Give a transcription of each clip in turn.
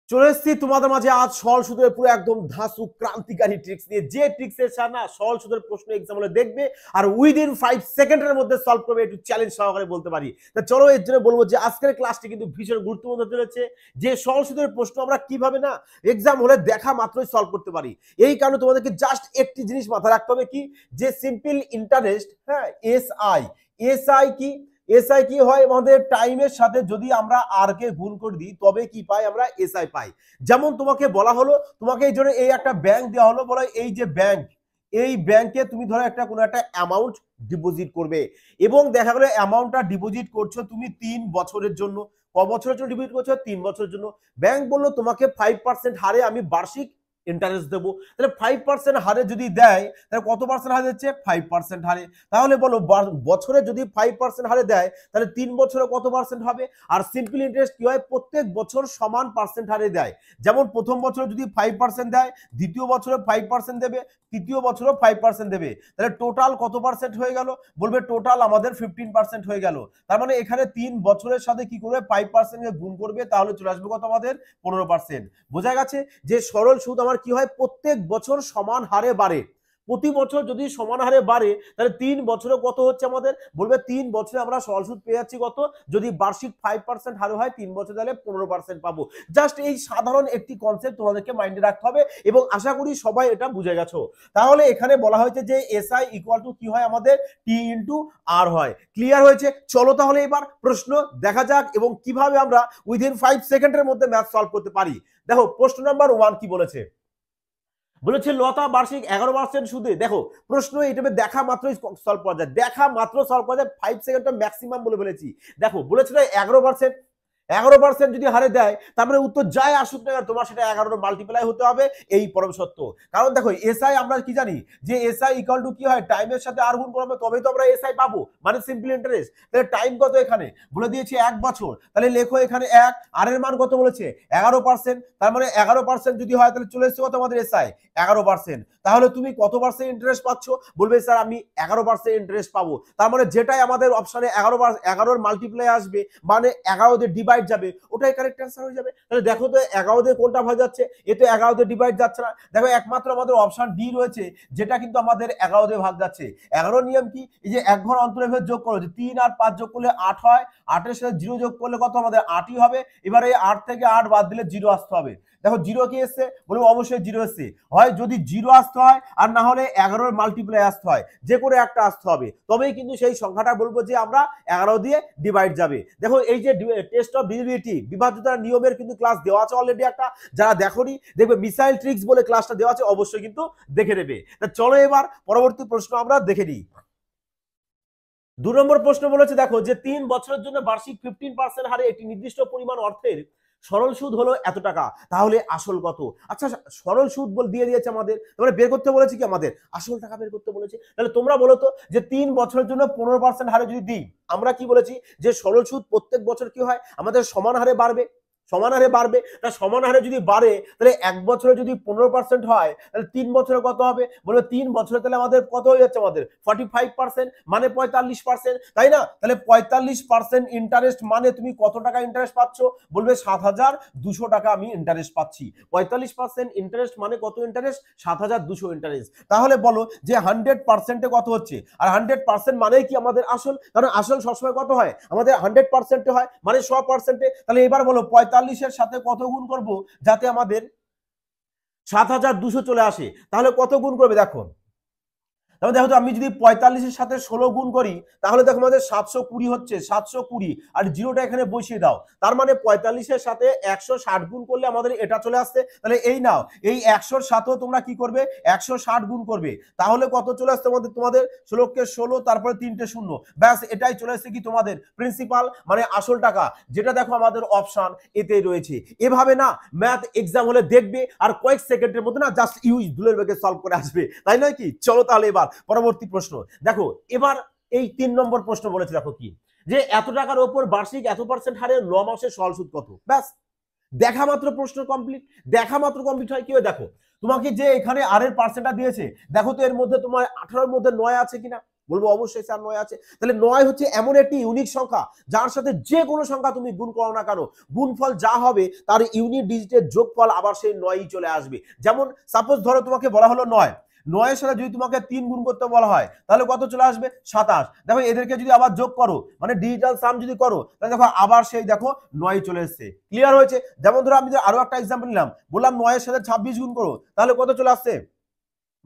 চলে এসেছি তোমাদের মাঝে আজ সরল সুদের পুরো একদম ধাঁসু ক্রান্তিকারী ট্রিক্স নিয়ে, যে ট্রিক্সের সাথে সরল সুদের প্রশ্ন এক্সাম হলে দেখবে আর উইদিন 5 সেকেন্ডের মধ্যে সলভ করবে, একটু চ্যালেঞ্জ সহকারে বলতে পারি। তা চলো এর জন্য বলবো যে আজকের ক্লাসটি কিন্তু ভীষণ গুরুত্বপূর্ণ হতে চলেছে, যে সরল সুদের প্রশ্ন আমরা কিভাবে না এক্সাম হলে দেখা মাত্রই সলভ করতে পারি। এই কারণে তোমাদেরকে জাস্ট একটি জিনিস মাথায় রাখতে হবে, কি যে সিম্পল ইন্টারেস্ট, হ্যাঁ এসআই, এসআই কি এসআই কি হয়, আমাদের টাইমের সাথে যদি আমরা আর কে গুণ করে দিই তবে কি পাই, আমরা এসআই পাই। যেমন তোমাকে বলা হলো, তোমাকে এই জন্য এই একটা ব্যাংক দেওয়া হলো, বলা এই যে ব্যাংক, এই ব্যাংকে তুমি ধরো একটা কোনো একটা অ্যামাউন্ট ডিপোজিট করবে এবং দেখা গেলো অ্যামাউন্টটা ডিপোজিট করছো তুমি 3 বছরের জন্য। ক বছরের জন্য ডিপোজিট করছো? 3 বছরের জন্য। ব্যাংক বললো তোমাকে 5% হারে আমি বার্ষিক ইন্টারেস্ট দেবো। তাহলে 5% হারে যদি দেয় তাহলে কত পার্সেন্ট হারে দিচ্ছে? 5% হারে। তাহলে বলো বছরে যদি 5% হারে দেয় তাহলে 3 বছরে কত পার্সেন্ট হবে? আর সিম্পল ইন্টারেস্ট কি হয়, প্রত্যেক বছর সমান পার্সেন্ট হারে দেয়। যেমন প্রথম বছরে যদি 5% দেয়, দ্বিতীয় বছরে 5% দেবে, তৃতীয় বছরও 5% দেবে। তাহলে টোটাল কত পার্সেন্ট হয়ে গেল? বলবে টোটাল আমাদের 15% হয়ে গেল। তার মানে এখানে 3 বছরের সাথে কি করবে, 5% কে গুণ করবে, তাহলে চলে আসবে কত আমাদের? 15%। বোঝা গেছে যে সরল সুদ আমার কি হয়, প্রত্যেক বছর সমান হারে বাড়ে। প্রতি বছর যদি সমান হারে বাড়ে তাহলে 3 বছরে কত হচ্ছে আমাদের? বলবে 3 বছরে আমরা সরল সুদ পেয়ে যাচ্ছি কত, যদি বার্ষিক 5% হারে হয় 3 বছর তাহলে 15% পাবো। জাস্ট এই সাধারণ একটি কনসেপ্ট তোমাদেরকে মাইন্ডে রাখতে হবে এবং আশা করি সবাই এটা বুঝে গেছো। তাহলে এখানে বলা হয়েছে যে এসআই ইকুয়াল টু কি হয় আমাদের, টি ইন্টু আর হয়। ক্লিয়ার হয়েছে? চলো তাহলে এবার প্রশ্ন দেখা যাক এবং কিভাবে আমরা উইদিন 5 সেকেন্ডের মধ্যে ম্যাথ সলভ করতে পারি। দেখো প্রশ্ন নাম্বার 1 কি বলেছে, বলেছে লতা বার্ষিক 11% সুদে। দেখো প্রশ্ন এটা দেখা মাত্রই সলভ করা যায়, দেখা মাত্র সলভ করা যায়, 5 সেকেন্ডটা ম্যাক্সিমাম বলে ফেলেছি। দেখো বলেছে 11%, 11% যদি হারে দেয় তারপরে উত্তর যায় আসুক না তোমার সেটা 11 মাল্টিপ্লাই হতে হবে, এই পরম সত্য। কারণ দেখো এসআই আমরা কি জানি যে এসআই ইকুয়াল টু কি হয়, টাইমের সাথে আর গুণ করবে তবেই তো আমরা এসআই পাবো, মানে সিম্পল ইন্টারেস্ট। তাহলে টাইম কত এখানে বলে দিয়েছে 1 বছর, তাহলে লেখো এখানে 1, আর এর মান কত বলেছে 11%, তার মানে 11% যদি হয় তাহলে চলে এসেছে কত আমাদের এসআই 11%। তাহলে তুমি কত পার্সেন্ট ইন্টারেস্ট পাচ্ছ? বলবে স্যার আমি 11% ইন্টারেস্ট পাবো। তার মানে যেটাই আমাদের অপশনে 11 মাল্টিপ্লাই আসবে মানে 11 দিয়ে ডিভাইড যাবে, ওটাই কারেক্ট অ্যান্সার হয়ে যাবে। তাহলে দেখো তো 11 দিয়ে কোনটা ভাগ যাচ্ছে, এ তো 11 দিয়ে ডিভাইড যাচ্ছে না। দেখো একমাত্র আমাদের অপশন ডি রয়েছে যেটা কিন্তু আমাদের 11 দিয়ে ভাগ যাচ্ছে। 11 নিয়ম কি, এই যে এক ঘর অন্তরে যোগ করো, যে 3 আর 5 যোগ করলে 8 হয়, 8 এর সাথে 0 যোগ করলে কত আমাদের 8ই হবে। এবারে 8 থেকে 8 বাদ দিলে 0 আসতে হবে। দেখো 0 কি এসছে, বলবো অবশ্যই 0 এসছে। হয় যদি 0 আসতে হয় আর না হলে 11 মাল্টিপ্লাই আসতে হয়, যে করে একটা আসতে হবে, তবেই কিন্তু সেই সংখ্যাটা বলবো যে আমরা 11 দিয়ে ডিভাইড যাবে। দেখো এই যে টেস্ট অফ ডিভিজিবিলিটি বিভাজ্যতার নিয়মের কিন্তু ক্লাস দেওয়া আছে অলরেডি একটা, যারা দেখোনি দেখবে মিসাইল ট্রিক্স বলে ক্লাসটা দেওয়া আছে, অবশ্যই কিন্তু দেখে নেবে। তা চলো এবার পরবর্তী প্রশ্ন আমরা দেখে নিই। 2 নম্বর প্রশ্ন বলেছে দেখো যে 3 বছরের জন্য বার্ষিক 15% হারে একটি নির্দিষ্ট পরিমাণ অর্থের সরল সুদ হলো এত টাকা, তাহলে আসল কত? আচ্ছা সরল সুদ দিয়ে দিয়েছে আমাদের, তাহলে বের করতে বলেছে কি আমাদের আসল টাকা বের করতে বলেছে। তাহলে তোমরা বলো তো যে 3 বছরের জন্য 15% হারে যদি দিই, আমরা কি বলেছি যে সরল সুদ প্রত্যেক বছর কি হয় আমাদের সমান হারে বাড়বে, সমান হারে বাড়বে। তা সমান হারে যদি বাড়ে তাহলে এক বছরে যদি 15% হয় তাহলে 3 বছরে কত হবে? বলবে 3 বছরে তাহলে আমাদের কত হয়ে যাচ্ছে আমাদের 45%, মানে 45%, তাই না? তাহলে 45% ইন্টারেস্ট মানে তুমি কত টাকা ইন্টারেস্ট পাচ্ছ? বলবে 7,200 টাকা আমি ইন্টারেস্ট পাচ্ছি। 45% ইন্টারেস্ট মানে কত ইন্টারেস্ট? 7,200 ইন্টারেস্ট। তাহলে বলো যে 100%-এ কত হচ্ছে? আর 100% মানেই কি আমাদের আসল, কারণ আসল সবসময় কত হয় আমাদের 100%-এ হয়, মানে 100%-এ। তাহলে এবার বলো 45-এর সাথে কত গুণ করব যাতে আমাদের 7,200 চলে আসে? তাহলে কত গুণ করবে দেখো, তাহলে দেখো তো আমি যদি 45-এর সাথে 16 গুণ করি তাহলে দেখো আমাদের 720 হচ্ছে, 720, আর জিরোটা এখানে বসিয়ে দাও। তার মানে 45-এর সাথে 160 গুণ করলে আমাদের এটা চলে আসছে। তাহলে এই নাও, এই 100-র সাথেও তোমরা কি করবে 160 গুণ করবে, তাহলে কত চলে আসছে তোমাদের 16 কে 16, তারপরে 3টে 0, ব্যাস এটাই চলে আসছে কি তোমাদের প্রিন্সিপাল মানে আসল টাকা, যেটা দেখো আমাদের অপশন এতেই রয়েছে। এভাবে না ম্যাথ এক্সাম হলে দেখবে আর কয়েক সেকেন্ডের মধ্যে না জাস্ট ইউজ ধুলের বেগে সলভ করে আসবে, তাই নয় কি? চলো তাহলে এবার পরবর্তী প্রশ্ন দেখো। এবার এই 3 নম্বর প্রশ্ন বলেছে দেখো কি, যে এত টাকার উপর বার্ষিক এত পার্সেন্ট হারে 9 মাসের সরল সুদ কত? ব্যাস দেখা মাত্র প্রশ্ন কমপ্লিট, দেখা মাত্র কমপ্লিট হয় কি দেখো তোমাকে যে এখানে আর এর পার্সেন্টটা দিয়েছে, দেখো তো এর মধ্যে তোমার 18-এর মধ্যে 9 আছে কিনা, বলবো অবশ্যই স্যার 9 আছে। তাহলে 9 হচ্ছে এমন একটি ইউনিক সংখ্যা যার সাথে যে কোনো সংখ্যা তুমি গুণ করো না কেন, গুণফল যা হবে তার ইউনিট ডিজিটের যোগফল আবার সেই 9ই চলে আসবে। যেমন সাপোজ ধরো তোমাকে বলা হলো 9, 9 সাথে যদি তোমাকে 3 গুণ করতে বলা হয় তাহলে কত চলে আসবে? 27। দেখো এদেরকে যদি আবার যোগ করো, মানে ডিজিটাল সাম যদি করো, তাহলে দেখো আবার সেই দেখো 9 চলে এসেছে। ক্লিয়ার হয়েছে? যেমন ধরো আমি আরো একটা এক্সাম্পল নিলাম, বললাম 9 এর সাথে 26 গুণ করো, তাহলে কত চলে আসছে?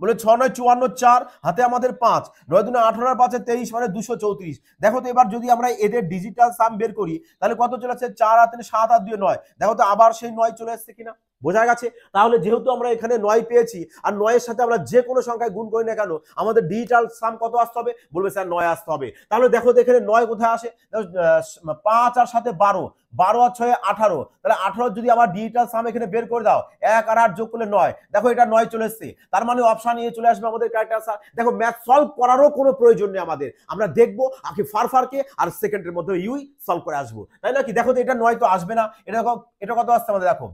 বলে 6 9 54, 4 হাতে আমাদের 5, 9 2 18 আর 5 23 মানে 234। দেখো তো এবার যদি আমরা এদের ডিজিটাল সাম বের করি তাহলে কত চলে আসছে? 4 আর 3 7 আর 2 9। দেখো তো আবার সেই 9 চলে আসছে কিনা, বোঝা গেছে? তাহলে যেহেতু আমরা এখানে 9 পেয়েছি আর 9 এর সাথে আমরা যে কোনো সংখ্যায় গুণ করি না কেন, আমাদের ডিজিটাল সাম কত আসতে হবে? বলবে স্যার 9 আসতে হবে। তাহলে দেখো তো এখানে 9 কোথায় আসে? 5 আর সাথে 12, 12 আর 6 18, তাহলে 18 যদি আমার ডিজিটাল সাম এখানে বের করে দাও, 1 আর 8 যোগ করলে 9, দেখো এটা 9 চলে এসেছে। তার মানে অপশন এ চলে আসবে আমাদের কারেক্ট আনসার। দেখো ম্যাথ সলভ করারও কোনো প্রয়োজন নেই আমাদের, আমরা দেখবো আগে ফারকে আর সেকেন্ডের মধ্যে ইউই সলভ করে আসবো, তাই না কি? দেখো তো এটা 9 তো আসবে না, এটা কত আসছে আমাদের? দেখো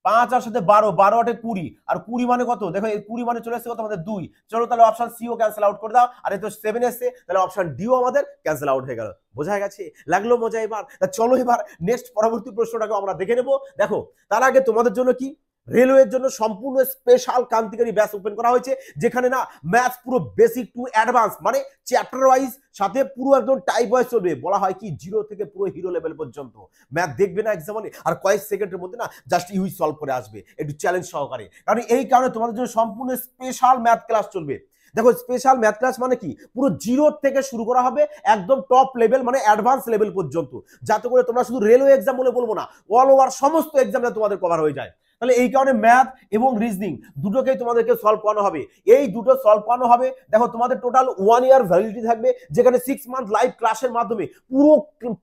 5 আর সাথে 12, 12 8 20, আর 20 মানে কত? দেখো এই 20 মানে চলে আসছে কত আমাদের? 2। চলো তাহলে অপশন সি ও ক্যান্সেল আউট করে দাও, আর এই তো 7 এসছে, তাহলে অপশন ডি ও আমাদের ক্যান্সেল আউট হয়ে গেল। বোঝা গেছে? লাগলো মজা? এবার চলো এবার নেক্সট পরবর্তী প্রশ্নটাকে আমরা দেখে নেব। দেখো তার আগে তোমাদের জন্য কি রেলওয়ের জন্য সম্পূর্ণ স্পেশাল ক্রান্তিকারী ব্যাচ ওপেন করা হয়েছে, যেখানে না ম্যাথস পুরো বেসিক টু অ্যাডভান্স, মানে চ্যাপ্টার ওয়াইজ, সাথে পুরো একদম টাইপ ওয়াইজ চলবে। বলা হয় কি জিরো থেকে পুরো হিরো লেভেল পর্যন্ত ম্যাথ দেখবে না এক্সামে, আর কয়েক সেকেন্ডের মধ্যে না জাস্ট ইউই সলভ করে আসবে একটু চ্যালেঞ্জ সহকারে। কারণ এই কারণে তোমাদের জন্য সম্পূর্ণ স্পেশাল ম্যাথ ক্লাস চলবে। দেখো স্পেশাল ম্যাথ ক্লাস মানে কি, পুরো জিরো থেকে শুরু করা হবে একদম টপ লেভেল মানে অ্যাডভান্স লেভেল পর্যন্ত, যাতে করে তোমরা শুধু রেলওয়ে এক্সাম বলে বলবো না, অল ওভার সমস্ত এক্সামটা তোমাদের কভার হয়ে যায়। তাহলে এই কারণে ম্যাথ এবং রিজনিং দুটোকেই তোমাদেরকে সলভ করানো হবে। এই দুটো সলভ করানো হবে। দেখো তোমাদের টোটাল 1 ইয়ার ভ্যালিডিটি থাকবে, যেখানে 6 মান্থ লাইভ ক্লাসের মাধ্যমে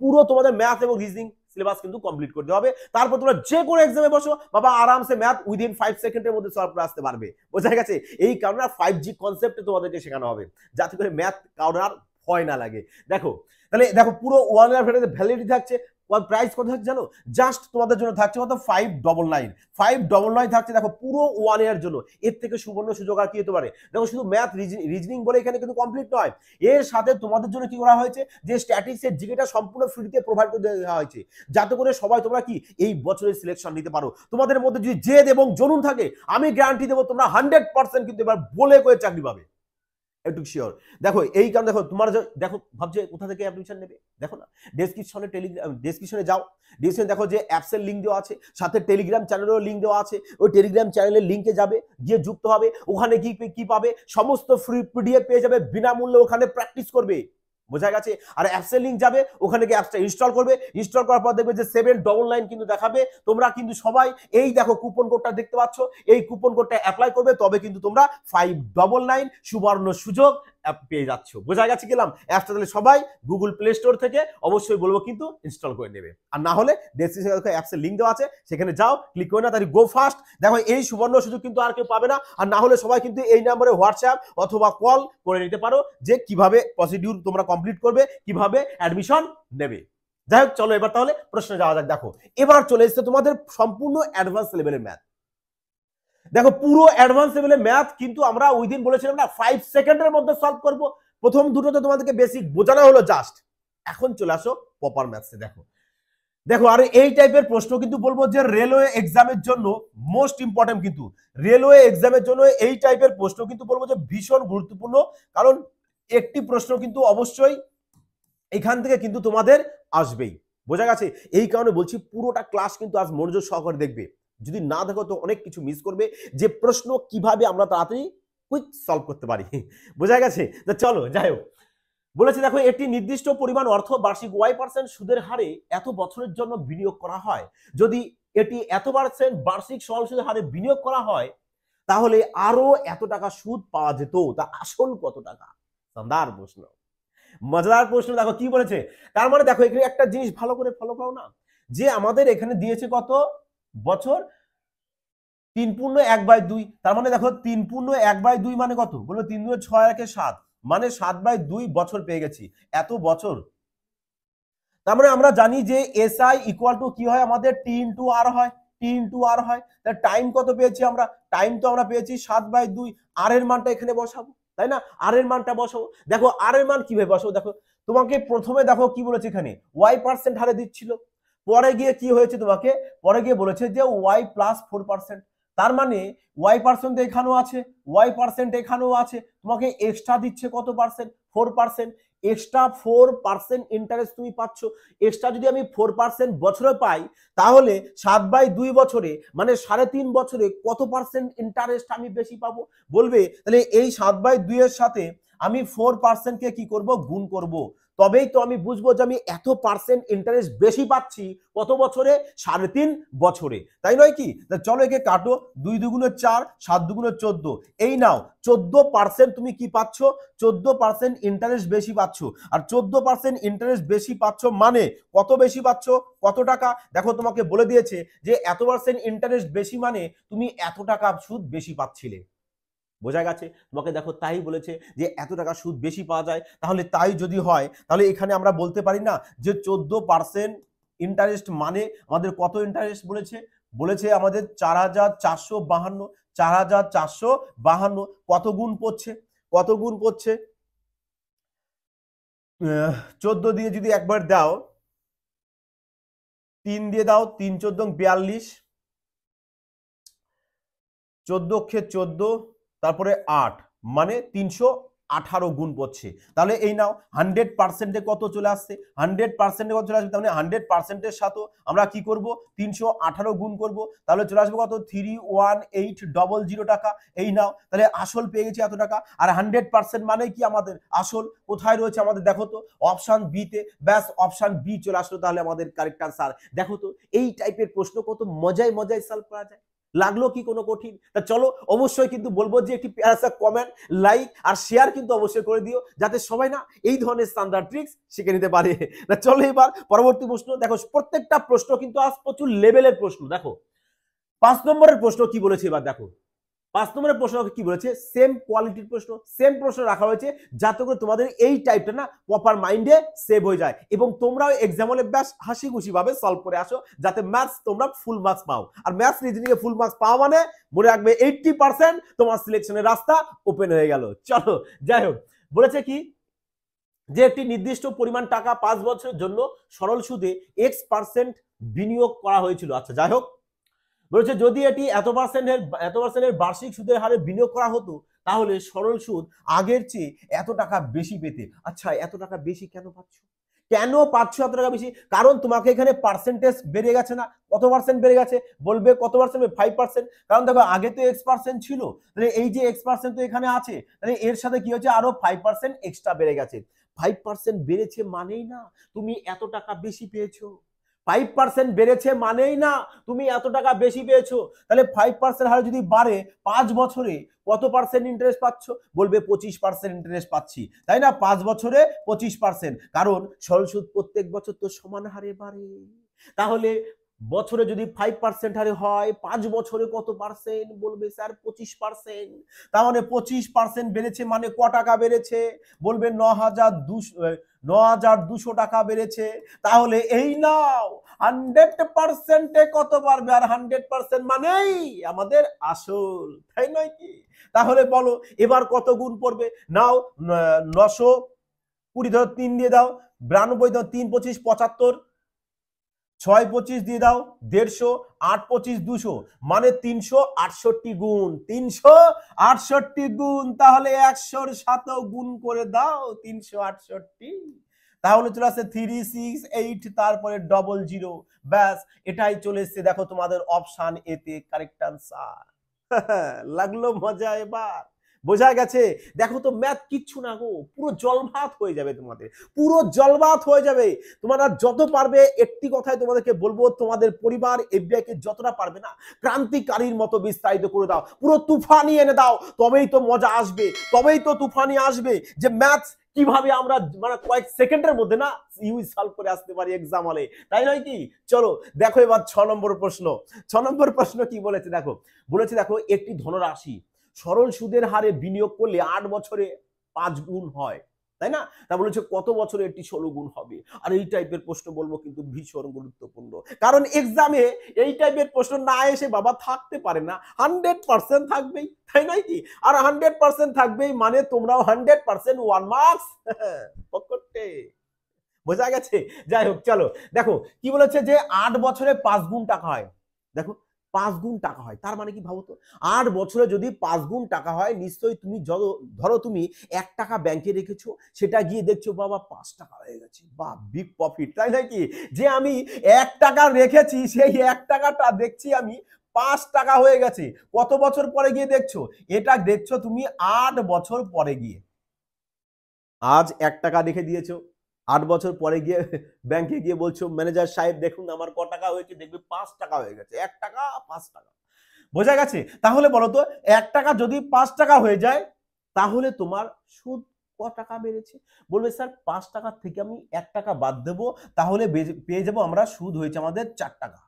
পুরো তোমাদের ম্যাথ এবং রিজনিং সিলেবাস কিন্তু কমপ্লিট করতে হবে। তারপর তোমরা যে কোনো এক্সামে বসো বাবা, আরামসে ম্যাথ উইদিন 5 সেকেন্ডের মধ্যে সলভ করে আসতে পারবে। বোঝা গেছে? এই কারণে 5G কনসেপ্টে তোমাদেরকে শেখানো হবে, যাতে করে ম্যাথ কারোর আর ভয় না লাগে। দেখো তাহলে দেখো পুরো 1 ইয়ার ভ্যালিডিটি থাকছে। প্রাইস কত থাকছে জানো? জাস্ট তোমাদের জন্য থাকছে কত? 599 থাকছে। দেখো পুরো 1 ইয়ার জন্য। এর থেকে সুবর্ণ সুযোগ আর কি হতে পারে? দেখো শুধু ম্যাথ রিজনিং বলে এখানে কিন্তু কমপ্লিট নয়, এর সাথে তোমাদের জন্য কি করা হয়েছে, যে স্ট্যাটিস্টিক্সের জিকেটা সম্পূর্ণ ফ্রিতে প্রোভাইড করে দেওয়া হয়েছে, যাতে করে সবাই তোমরা কি এই বছরের সিলেকশন নিতে পারো। তোমাদের মধ্যে যদি জেদ এবং জনুন থাকে, আমি গ্যারান্টি দেবো তোমরা 100% কিন্তু এবার বলে করে চাকরি পাবে, একটু শিওর। দেখো এই কারণে দেখো তোমার দেখো ভাবছে কোথা থেকে অ্যাডমিশন নেবে, দেখো না ডেসক্রিপশনে যাও, ডেসক্রিপশনে দেখো যে অ্যাপসের লিঙ্ক দেওয়া আছে, সাথে টেলিগ্রাম চ্যানেলেরও লিঙ্ক দেওয়া আছে। ওই টেলিগ্রাম চ্যানেলের লিঙ্কে যাবে, গিয়ে যুক্ত হবে। ওখানে কি পাবে? সমস্ত ফ্রি পিডিএফ পেয়ে যাবে, বিনামূল্যে ওখানে প্র্যাকটিস করবে। বোঝা গেছে? আর অ্যাপসের লিঙ্ক যাবে, ওখানে গিয়ে অ্যাপসটা ইনস্টল করবে। ইনস্টল করার পর দেখবে যে 799 কিন্তু দেখাবে। তোমরা কিন্তু সবাই এই দেখো কুপন কোডটা দেখতে পাচ্ছ, এই কুপন কোডটা অ্যাপ্লাই করবে, তবে কিন্তু তোমরা 599 সুবর্ণ সুযোগ পেয়ে যাচ্ছ। বোঝা গেছে? গেলাম অ্যাপটা তাহলে সবাই গুগল প্লে স্টোর থেকে অবশ্যই বলবো কিন্তু ইনস্টল করে নেবে, আর না হলে ডেসক্রিপশনে অ্যাপসের লিঙ্ক দেওয়া আছে, সেখানে যাও, ক্লিক করে না, তাহলে গো ফাস্ট। দেখো এই সুবর্ণ সুযোগ কিন্তু আর কেউ পাবে না। আর না হলে সবাই কিন্তু এই নম্বরে হোয়াটসঅ্যাপ অথবা কল করে নিতে পারো, যে কিভাবে প্রসিডিউর তোমরা কমপ্লিট করবে, কিভাবে অ্যাডমিশন নেবে। যাই হোক চলো এবার তাহলে প্রশ্নে যাওয়া যাক। দেখো এবার চলে এসেছে তোমাদের সম্পূর্ণ অ্যাডভান্স লেভেলের ম্যাথ। দেখো পুরো অ্যাডভান্স লেভেলের ম্যাথ কিন্তু আমরা ওই দিন বলেছিলাম না 5 সেকেন্ডের মধ্যে সলভ করব। প্রথম দুটো তো তোমাদেরকে বেসিক বোঝানো হলো জাস্ট, এখন চলে আসো প্রপার ম্যাথসে। দেখো আর এই টাইপের প্রশ্ন কিন্তু বলবো যে রেলওয়ে এক্সামের জন্য মোস্ট ইম্পর্টেন্ট, কিন্তু রেলওয়ে এক্সামের জন্য এই টাইপের প্রশ্ন কিন্তু বলবো যে ভীষণ গুরুত্বপূর্ণ। কারণ একটি প্রশ্ন কিন্তু অবশ্যই এখান থেকে কিন্তু তোমাদের আসবেই। বোঝা গেছে? এই কারণে বলছি পুরোটা ক্লাস কিন্তু আজ মনোযোগ সহকারে দেখবে। যদি না দেখো তো অনেক কিছু মিস করবে, যে প্রশ্ন কিভাবে আমরা তাড়াতাড়ি কুইক সলভ করতে পারি। বোঝা গেছে? তো চলো যাই হোক, বলেছে দেখো একটি নির্দিষ্ট পরিমাণ অর্থ বার্ষিক y% সুদের হারে এত বছরের জন্য বিনিয়োগ করা হয়। যদি এটি এত % বার্ষিক সরল সুদের হারে বিনিয়োগ করা হয়, তাহলে আরো এত টাকা সুদ পাওয়া যেত। তা আসল কত টাকা? শানদার প্রশ্ন, মজাদার প্রশ্ন। দেখো কি বলেছে, তার মানে দেখো এখানে একটা জিনিস ভালো করে ফলো করো না, যে আমাদের এখানে দিয়েছে কত বছর, 3/1/2। তার মানে দেখো 3/1/2 মানে কত? বলবো 3 2 6 1 7, মানে 7/2 বছর পেয়ে গেছি, এত বছর। তার মানে আমরা জানি যে SI ইকুয়াল টু কি হয় আমাদের, T ইন্টু R হয়, T ইন্টু R হয়। তাহলে টাইম কত পেয়েছি আমরা? টাইম তো আমরা পেয়েছি 7/2, আর এর মানটা এখানে বসাবো। তাই না? আর এর মানটা বসাও। দেখো আর এর মান কিভাবে বসাও, দেখো তোমাকে প্রথমে দেখো কি বলেছে এখানে y% হারে দিচ্ছিল, পরে গিয়ে কি হয়েছে তোমাকে, পরে গিয়ে বলেছে যে y প্লাস 4%। তার মানে y% এখানেও আছে, y% এখানেও আছে, তোমাকে এক্সট্রা দিচ্ছে কত পার্সেন্ট, 4%। এক্সট্রা 4% ইন্টারেস্ট তুমি পাচ্ছ। এক্সট্রা যদি আমি 4% বছরে পাই, তাহলে 7/2 বছরে মানে 3.5 বছরে কত পার্সেন্ট ইন্টারেস্ট আমি বেশি পাবো বলবে। তাহলে এই 7/2 এর সাথে আমি 4% কে কি করব, গুণ করব, তবেই তো আমি বুঝবো যে আমি এত পার্সেন্ট ইন্টারেস্ট বেশি পাচ্ছি কত বছরে, 3.5 বছরে, তাই নয় কি? চলো একে কাটো, 2 দুগুণে 4, 7 দুগুণে 14, এই নাও 14% তুমি কি পাচ্ছ, 14% ইন্টারেস্ট বেশি পাচ্ছ। আর 14% ইন্টারেস্ট বেশি পাচ্ছ মানে কত বেশি পাচ্ছ, কত টাকা, দেখো তোমাকে বলে দিয়েছে যে এত পার্সেন্ট ইন্টারেস্ট বেশি মানে তুমি এত টাকা সুদ বেশি পাচ্ছিলে। বোঝা গেছে? তোমাকে দেখো তাই বলেছে যে এত টাকা সুদ বেশি পাওয়া যায়। তাহলে তাই যদি হয়, তাহলে এখানে আমরা বলতে পারি না যে 14% ইন্টারেস্ট মানে আমাদের কত ইন্টারেস্ট বলেছে, বলেছে আমাদের 4,452। 4,452 কত গুণ পড়ছে, কত গুণ পড়ছে, 14 দিয়ে যদি একবার দাও, 3 দিয়ে দাও, 3 14 42, 14 × 14 তারপরে 8 মানে 318 গুণ পড়ছে। তাহলে এই নাও 100%-এ কত চলে আসছে, 100%-এ কত চলে আসবে, তাহলে 100%-এর সাথে আমরা কি করব, 318 গুণ করব, তাহলে চলে আসবে কত, 31800 টাকা। এই নাও, তাহলে আসল পেয়ে গেছি এত টাকা। আর 100% মানে কি আমাদের আসল কোথায় রয়েছে আমাদের, দেখো তো অপশন বি তে, ব্যাস অপশন বি চলে আসলো তাহলে আমাদের কারেক্ট আনসার। দেখো তো এই টাইপের প্রশ্ন কত মজায় মজায় সলভ করা যায়, লাগলো কি কোনো কঠিন? তা চলো অবশ্যই কিন্তু বলবো যে একটি প্যারাসা কমেন্ট, লাইক আর শেয়ার কিন্তু অবশ্যই করে দিও, যাতে সবাই না এই ধরনের স্ট্যান্ডার্ড ট্রিক্স শিখে নিতে পারে। না চলো এবার পরবর্তী প্রশ্ন দেখো, প্রত্যেকটা প্রশ্ন কিন্তু আজ প্রচুর লেভেলের প্রশ্ন। দেখো 5 নম্বরের প্রশ্ন কি বলেছে এবার দেখো, 5 নম্বরের প্রশ্ন কি বলেছে, সেম কোয়ালিটির প্রশ্ন, সেম প্রশ্ন রাখা হয়েছে যাতে করে তোমাদের এই টাইপটা না প্রপার মাইন্ডে সেভ হয়ে যায় এবং তোমরাও এক্সামে বেশ হাসি খুশি ভাবে সলভ করে আসো, যাতে ম্যাথস তোমরা ফুল মার্কস পাও। আর ম্যাথস রিজনিং এ ফুল মার্কস পাওয়া মানে মনে রাখবে 80% তোমার সিলেকশনের রাস্তা ওপেন হয়ে গেল। চলো যাই হোক, বলেছে কি যে একটি নির্দিষ্ট পরিমাণ টাকা 5 বছরের জন্য সরল সুদে x% বিনিয়োগ করা হয়েছিল। আচ্ছা যাই হোক, বলেছে যদি এটি এত পার্সেন্টের বার্ষিক সুদের হারে বিনিয়োগ করা হতো, তাহলে সরল সুদ আগের চেয়ে এত টাকা বেশি পেতে। আচ্ছা এত টাকা বেশি কেন পাচ্ছ, কেন পাচ্ছ এত টাকা বেশি? কারণ তোমাকে এখানে পার্সেন্টেজ বেড়ে গেছে না, কত পার্সেন্ট বেড়ে গেছে বলবে, কত পার্সেন্ট, 5%। কারণ দেখো আগে তো x% ছিল, তাহলে এই যে x% তো এখানে আছে, তাহলে এর সাথে কি হচ্ছে, আরো 5% এক্সট্রা বেড়ে গেছে। 5% বেড়েছে মানেই না তুমি এত টাকা বেশি পেয়েছো, 5% বেড়েছে মানেই না তুমি এত টাকা বেশি পেয়েছো। তাহলে 5% হারে যদি বাড়ে 5 বছরে কত পার্সেন্ট ইন্টারেস্ট পাচ্ছ, বলবে 25% ইন্টারেস্ট পাচ্ছি, তাই না? 5 বছরে 25%, কারণ সরল সুদ প্রত্যেক বছর তো সমান হারে বাড়ে। তাহলে বছরে যদি 5% হারে হয়, 5 বছরে কত পার্সেন্ট, বলবে স্যার 25%। তাহলে 25% বেড়েছে মানে ক টাকা বেড়েছে, বলবে 9,200 টাকা বেড়েছে। তাহলে এই নাও 100%-এ কত পারবে, আর 100% মানেই আমাদের আসল, তাই নয় কি? তাহলে বলো এবার কত গুণ পড়বে, নাও 920 ধরো 3 দিয়ে দাও, 92 দাও, 3 25 75, 6 25 দিয়ে দাও 150, 8 25 200 মানে 368 গুণ, 368 গুণ। তাহলে 100-র সাথেও গুণ করে দাও 368, তাহলে চলে আসছে 368 তারপরে 00, ব্যাস এটাই চলে এসছে। দেখো তোমাদের অপশন এ তে কারেক্ট আনসার। লাগলো মজা এবার, বোঝা গেছে? দেখো তো ম্যাথ কিচ্ছু না গো, পুরো জলভাত হয়ে যাবে তোমাদের, পুরো জলভাত হয়ে যাবে। তোমরা যত পারবে, একটি কথাই তোমাদেরকে বলবো, তোমাদের পরিবার এফবিআই কে যতটা পারবে না ক্রান্তিকারীর মতো বিস্তারিত করে দাও, পুরো তুফানি এনে দাও, তবেই তো মজা আসবে, তবেই তো তুফানি আসবে যে ম্যাথ কিভাবে আমরা মানে কয়েক সেকেন্ডের মধ্যে না ইউজ সলভ করে আসতে পারি এক্সাম হলে, তাই নয় কি? চলো দেখো এবার 6 নম্বর প্রশ্ন। 6 নম্বর প্রশ্ন কি বলেছে দেখো, বলেছে দেখো একটি ধনরাশি সরল সুদের হারে বিনিয়োগ করলে 8 বছরে 5 গুণ হয়। তাই না? তা বলেছে কত বছরে এটি 16 গুণ হবে। আর এই টাইপের প্রশ্ন বলবো কিন্তু ভীষণ গুরুত্বপূর্ণ। কারণ এক্সামে এই টাইপের প্রশ্ন না এসে বাবা থাকতে পারে না। 100% থাকবেই। তাই নয় কি? আর 100% থাকবেই মানে তোমরাও 100% 1 মার্কস পকেটে। বোঝা গেছে? যাই হোক চলো। দেখো কি বলেছে যে 8 বছরে 5 গুণ টাকা হয়। দেখো 5 গুণ টাকা হয়। তার মানে কি ভাবো তো? 8 বছরে যদি 5 গুণ টাকা হয় নিশ্চয়ই তুমি ধরো তুমি 1 টাকা ব্যাংকে রেখেছো, সেটা গিয়ে দেখছো বাবা 5 টাকা হয়ে গেছে। বাহ! Big profit. তাই নাকি? যে আমি 1 টাকা রেখেছি সেই 1 টাকাটা দেখছি আমি 5 টাকা হয়ে গেছে। কত বছর পরে গিয়ে দেখছো? এটা দেখছো তুমি 8 বছর পরে গিয়ে। আজ 1 টাকা রেখে দিয়েছো, 8 বছর পরে গিয়ে ব্যাংকে গিয়ে বলছো ম্যানেজার সাহেব দেখুন আমার ক টাকা হয়েছে, দেখবে 5 টাকা হয়ে গেছে। 1 টাকা 5 টাকা। বোঝা গেছে? তাহলে বলো তো 1 টাকা যদি 5 টাকা হয়ে যায় তাহলে তোমার সুদ ক টাকা বেড়েছে? বলবে স্যার 5 টাকার থেকে আমি 1 টাকা বাদ দেব, তাহলে পেয়ে যাবো আমরা সুদ হয়েছে আমাদের 4 টাকা।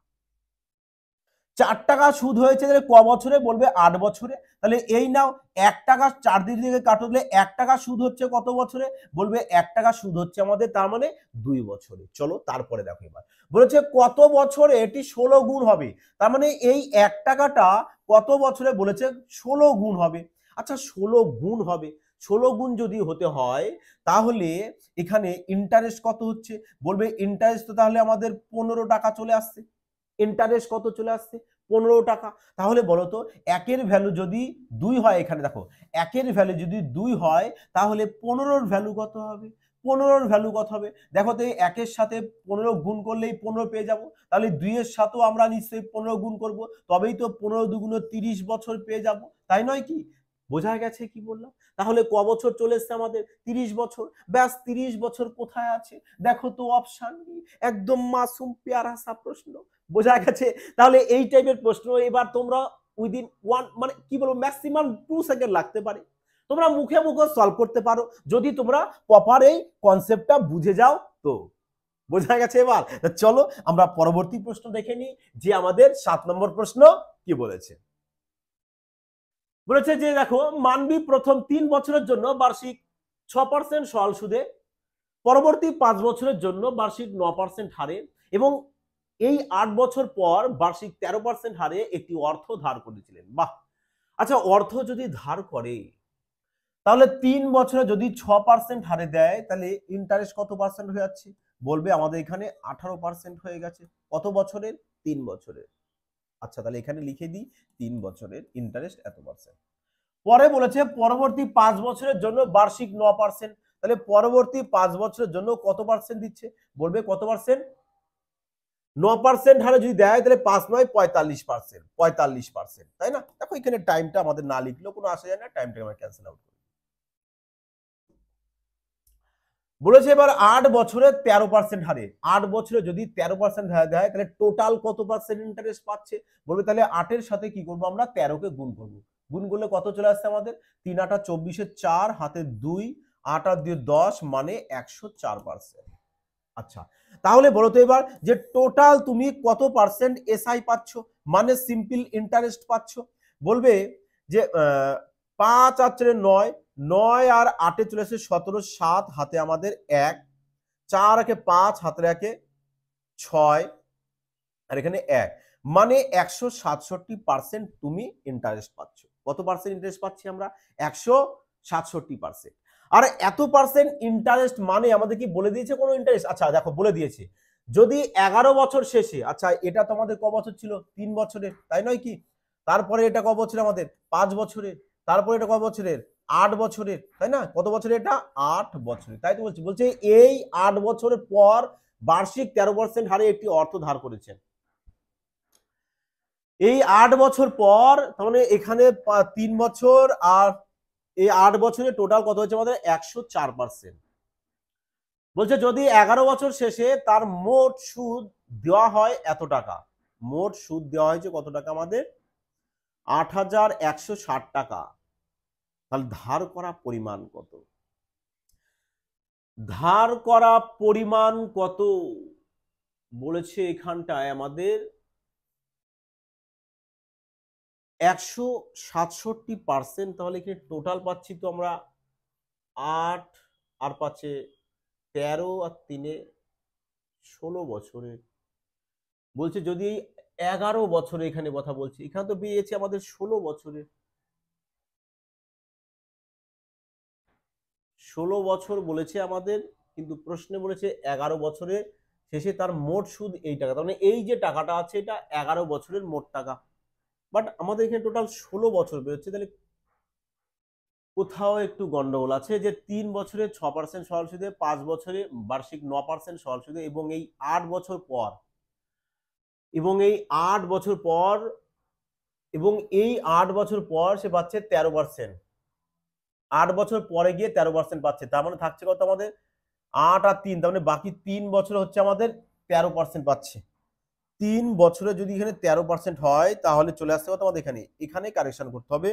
4 টাকা সুদ হয়েছে তাহলে ক বছরে? বলবে 8 বছরে। তাহলে এই নাও 1 টাকা 4 দিক থেকে কাটলে 1 টাকা সুদ হচ্ছে কত বছরে? বলবে 1 টাকা সুদ হচ্ছে আমাদের তার মানে 2 বছরে। চলো তারপরে দেখো এবার। বলেছে কত বছরে এটি 16 গুণ হবে? তার মানে এই 1 টাকাটা কত বছরে বলেছে 16 গুণ হবে। আচ্ছা 16 গুণ হবে। 16 গুণ যদি হতে হয় তাহলে এখানে ইন্টারেস্ট কত হচ্ছে? বলবে ইন্টারেস্ট তো তাহলে আমাদের 15 টাকা চলে আসছে। ইন্টারেস্ট কত চলে আসছে? 15 টাকা। তাহলে বলো তো একের ভ্যালু যদি 2 হয়, এখানে দেখো একের ভ্যালু যদি 2 হয় তাহলে 15 ভ্যালু কত হবে? 15 ভ্যালু কত হবে? দেখো তো এই একের সাথে 15 গুণ করলেই 15 পেয়ে যাব। তাহলে 2 এর সাথেও আমরা নিশ্চয়ই 15 গুণ করব, তবেই তো 15 দুগুণ 30 বছর পেয়ে যাব। তাই নয় কি? বোঝা গেছে কি বললাম? তাহলে ক বছর চলে এসছে আমাদের? 30 বছর। ব্যাস 30 বছর কোথায় আছে? দেখো তো অপশন একদম মাসুম পেয়ারা সা প্রশ্ন। বোঝা গেছে? তাহলে এই টাইপের প্রশ্ন এবার তোমরা উইদিন 1 মানে কি বলবো ম্যাক্সিমাম 2 সেকেন্ড লাগতে পারে। তোমরা মুখে মুখে সলভ করতে পারো যদি তোমরা প্রপার এই কনসেপ্টটা বুঝে যাও তো। বোঝা গেছে এবার? চলো আমরা পরবর্তী প্রশ্ন দেখে নিই যে আমাদের 7 নম্বর প্রশ্ন কি বলেছে। বলেছে যে দেখো মানবী প্রথম 3 বছরের জন্য বার্ষিক 6% সরল সুদে, পরবর্তী 5 বছরের জন্য বার্ষিক 9% হারে এবং এই 8 বছর পর বার্ষিক 13% হারে একটি অর্থ ধার করেছিলেন। বাহ! আচ্ছা অর্থ যদি ধার করে তাহলে 3 বছরে যদি 6% হারে দেয় তাহলে ইন্টারেস্ট কত পার্সেন্ট হয়ে যাচ্ছে? বলবে আমাদের এখানে 18% হয়ে গেছে। কত বছরের? 3 বছরের। আচ্ছা তাহলে এখানে লিখে দিই 3 বছরের ইন্টারেস্ট এত পার্সেন্ট। পরে বলেছে পরবর্তী 5 বছরের জন্য বার্ষিক 9%। তাহলে পরবর্তী 5 বছরের জন্য কত পার্সেন্ট দিচ্ছে? বলবে কত পার্সেন্ট? 9% হারে যদি দেয় তাহলে 5 9 45%। 45%। তাই না? দেখো এখানে টাইমটা আমাদের না লিখলেও কোনো আসে যায় না, টাইমটা আমরা ক্যান্সেল আউট করি। বলেছে এবার 8 বছরে 13% হারে। 8 বছরে যদি 13% হারে দেয় তাহলে টোটাল কত পার্সেন্ট ইন্টারেস্ট পাচ্ছে? বলবে তাহলে 8 এর সাথে কি করব আমরা? 13 কে গুণ করব। গুণ করলে কত চলে আসছে আমাদের? 3 8 24 4 হাতে 2 8 আর 2 10 মানে 104%। আচ্ছা তাহলে বলো তো এবার যে টোটাল তুমি কত পার্সেন্ট এসআই পাচ্ছ মানে সিম্পল ইন্টারেস্ট পাচ্ছ? বলবে যে 5 আর 4 9, 9 আর 8 চলে আসে 17, 7 হাতে আমাদের 1, 4 একে 5 হাতে রাখে 6 আর এখানে 1 মানে 167% তুমি ইন্টারেস্ট পাচ্ছ। কত পার্সেন্ট ইন্টারেস্ট পাচ্ছি আমরা? 167%। আর এত পার্সেন্ট ইন্টারেস্ট মানে আমাদের কি বলে দিয়েছে কোনো ইন্টারেস্ট? আচ্ছা দেখো বলে দিয়েছে যদি 11 বছর শেষে, আচ্ছা এটা তো আমাদের ক বছর ছিল? 3 বছরের, তাই নয় কি? তারপরে এটা ক বছরের আমাদের? 5 বছরের। তারপরে এটা ক বছরের? 8 বছরের, তাই না? কত বছরের এটা? 8 বছরের। তাই তো বলছি, বলছে এই 8 বছরের পর বার্ষিক 13% হারে একটি অর্থ ধার করেছেন। এই 8 বছর পর তার মানে এখানে 3 বছর আর এই 8 বছরে টোটাল কত হচ্ছে আমাদের? 104%। বলছে যদি 11 বছর শেষে তার মোট সুদ দেওয়া হয় এত টাকা। মোট সুদ দেওয়া হয়েছে কত টাকা আমাদের? 8160 টাকা। তাহলে ধার করা পরিমাণ কত? ধার করা পরিমাণ কত বলেছে এখানটায় আমাদের 167%। তাহলে এখানে টোটাল পাচ্ছি তো আমরা 8 আর পাচ্ছে 13 আর 3 16 বছরের। বলছে যদি 11 বছরে এখানে কথা বলছি, এখানে তো পেয়েছে আমাদের 16 বছরের। 16 বছর বলেছে আমাদের, কিন্তু প্রশ্নে বলেছে 11 বছরে শেষে তার মোট সুদ এই টাকা, তার মানে এই যে টাকাটা আছে এটা 11 বছরের মোট টাকা। বাট আমাদের এখানে টোটাল 16 বছর বেরোচ্ছে, তাহলে কোথাও একটু গন্ডগোল আছে। যে 3 বছরে 6% সরল সুদে, 5 বছরে বার্ষিক 9% সরল সুদে, এবং এই 8 বছর পর, এবং এই 8 বছর পর, এবং এই 8 বছর পর সে পাচ্ছে 13%। 8 বছর পরে গিয়ে 13% পাচ্ছে, তার মানে থাকছে কত আমাদের 8 আর 3, তার মানে বাকি 3 বছর হচ্ছে আমাদের 13% পাচ্ছে। 3 বছরে যদি এখানে 13% হয় তাহলে চলে আসতে কত আমাদের এখানে, এখানে কারেকশন করতে হবে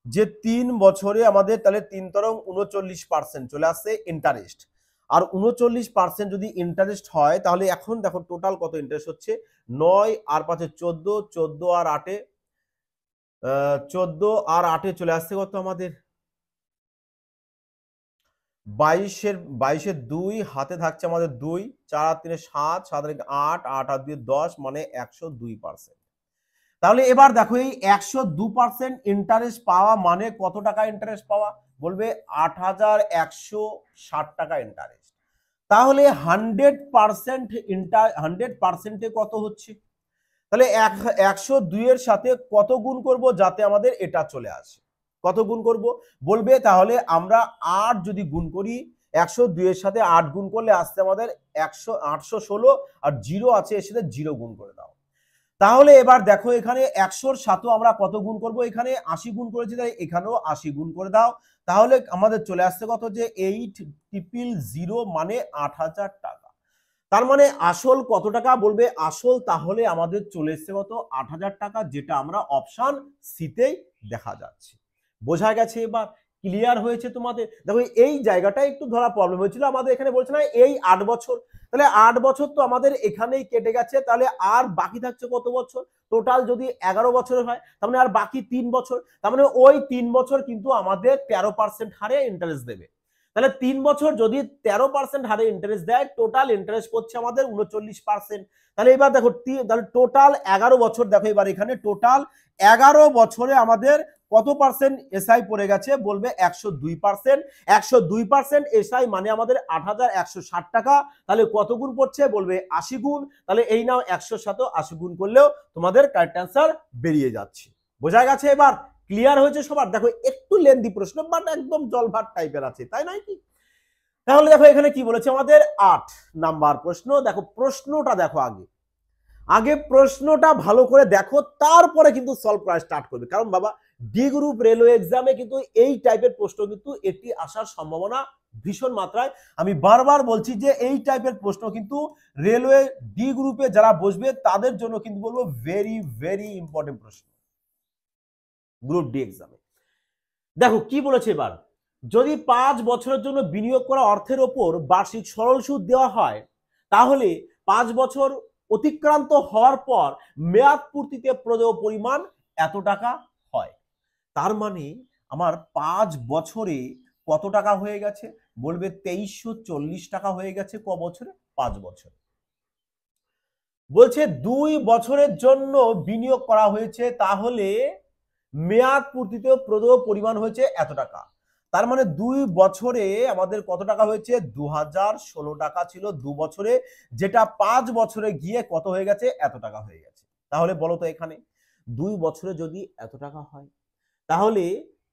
যে 3 বছরে আমাদের তাহলে 3 তরং 39% চলে আসছে ইন্টারেস্ট। আর 39% যদি ইন্টারেস্ট হয় তাহলে এখন দেখো টোটাল কত ইন্টারেস্ট হচ্ছে, 9 আর 5 14, 14 আর 8 14 আর 8 চলে আসছে কত আমাদের 22 2, হাতে থাকছে আমাদের 2, 4 আর 3 7, 7 আর 8, 8 আর 2 10, মানে 102%। তাহলে এবার দেখো এই 102% ইন্টারেস্ট পাওয়া মানে কত টাকা ইন্টারেস্ট পাওয়া, বলবে 8160 টাকা ইন্টারেস্ট। তাহলে 100% কত হচ্ছে, তাহলে 102 এর সাথে কত গুণ করব যাতে আমাদের এটা চলে আসে, কত গুণ করব বলবে, তাহলে আমরা 8 যদি গুণ করি, 102 এর সাথে 8 গুণ করলে আসছে আমাদের 816, আর 0 আছে এর সাথে 0 গুণ করে দাও। তাহলে এবার দেখো এখানে 100-র সাথেও আমরা কত গুণ করব, এখানে 80 গুণ করেছি, তাই এখানেও 80 গুণ করে দাও। তাহলে আমাদের চলে আসছে কত, যে 8000, মানে 8000 টাকা। তার মানে আসল কত টাকা বলবে, আসল তাহলে আমাদের চলে এসছে কত 8000 টাকা, যেটা আমরা অপশন সিতেই দেখা যাচ্ছে। বোঝা গেছে এবার, ক্লিয়ার হয়েছে তোমাদের? দেখো এই জায়গাটা একটু ধরা প্রবলেম হয়েছিল, আমাদের এখানে বলছে না এই 8 বছর, তাহলে 8 বছর তো আমাদের এখানেই কেটে গেছে, তাহলে আর বাকি থাকছে কত বছর, টোটাল যদি 11 বছরের হয় তার মানে আর বাকি 3 বছর, তার মানে ওই 3 বছর কিন্তু আমাদের 13% হারে ইন্টারেস্ট দেবে। তাহলে 3 বছর যদি 13% হারে ইন্টারেস্ট দেয়, টোটাল ইন্টারেস্ট পড়ছে আমাদের 39%। তাহলে এবার দেখো তাহলে টোটাল 11 বছর, দেখো এবার এখানে টোটাল 11 বছরে আমাদের কত পার্সেন্ট এসআই পড়ে গেছে, বলবে 102%। 102% এসআই মানে আমাদের 8160 টাকা। তাহলে কত গুণ পড়ছে, বলবে 80 গুণ। তাহলে এই নাও 100-র সাথে 80 গুণ করলেও তোমাদের কারেক্ট অ্যান্সার বেরিয়ে যাচ্ছে। বোঝা গেছে এবার, ক্লিয়ার হয়েছে সবার? দেখো একটু লেন্দি প্রশ্ন, বাট একদম জলভাত টাইপের আছে, তাই নয় কি? তাহলে দেখো এখানে কি বলেছে আমাদের 8 নাম্বার প্রশ্ন। দেখো প্রশ্নটা দেখো, আগে প্রশ্নটা ভালো করে দেখো, তারপরে কিন্তু সলভ করা স্টার্ট করবে, কারণ বাবা ডি গ্রুপ রেলওয়ে এক্সামে কিন্তু এই টাইপের প্রশ্ন কিন্তু একটি আসার সম্ভাবনা ভীষণ মাত্রায়। আমি বারবার বলছি যে এই টাইপের প্রশ্ন কিন্তু রেলওয়ে ডি গ্রুপে যারা বসবে তাদের জন্য কিন্তু বলবো ভেরি ভেরি ইম্পর্টেন্ট প্রশ্ন গ্রুপ ডি এক্সামে। দেখো কি বলেছে এবার, যদি 5 বছরের জন্য বিনিয়োগ করা অর্থের ওপর বার্ষিক সরল সুদ দেওয়া হয়, তাহলে 5 বছর অতিক্রান্ত হওয়ার পর মেয়াদ পূর্তিতে প্রদেয় পরিমাণ এত টাকা হয়। তার মানে আমার 5 বছরে কত টাকা হয়ে গেছে, বলবে 2340 টাকা হয়ে গেছে। ক বছরে, 5 বছর। বলছে 2 বছরের জন্য বিনিয়োগ করা হয়েছে, তাহলে মেয়াদ পূর্তিতে প্রদেয় পরিমাণ হয়েছে এত টাকা। তার মানে 2 বছরে আমাদের কত টাকা হয়েছে, 2016 টাকা ছিল 2 বছরে, যেটা 5 বছরে গিয়ে কত হয়ে গেছে, এত টাকা হয়ে গেছে। তাহলে বলো তো এখানে 2 বছরে যদি এত টাকা হয়, তাহলে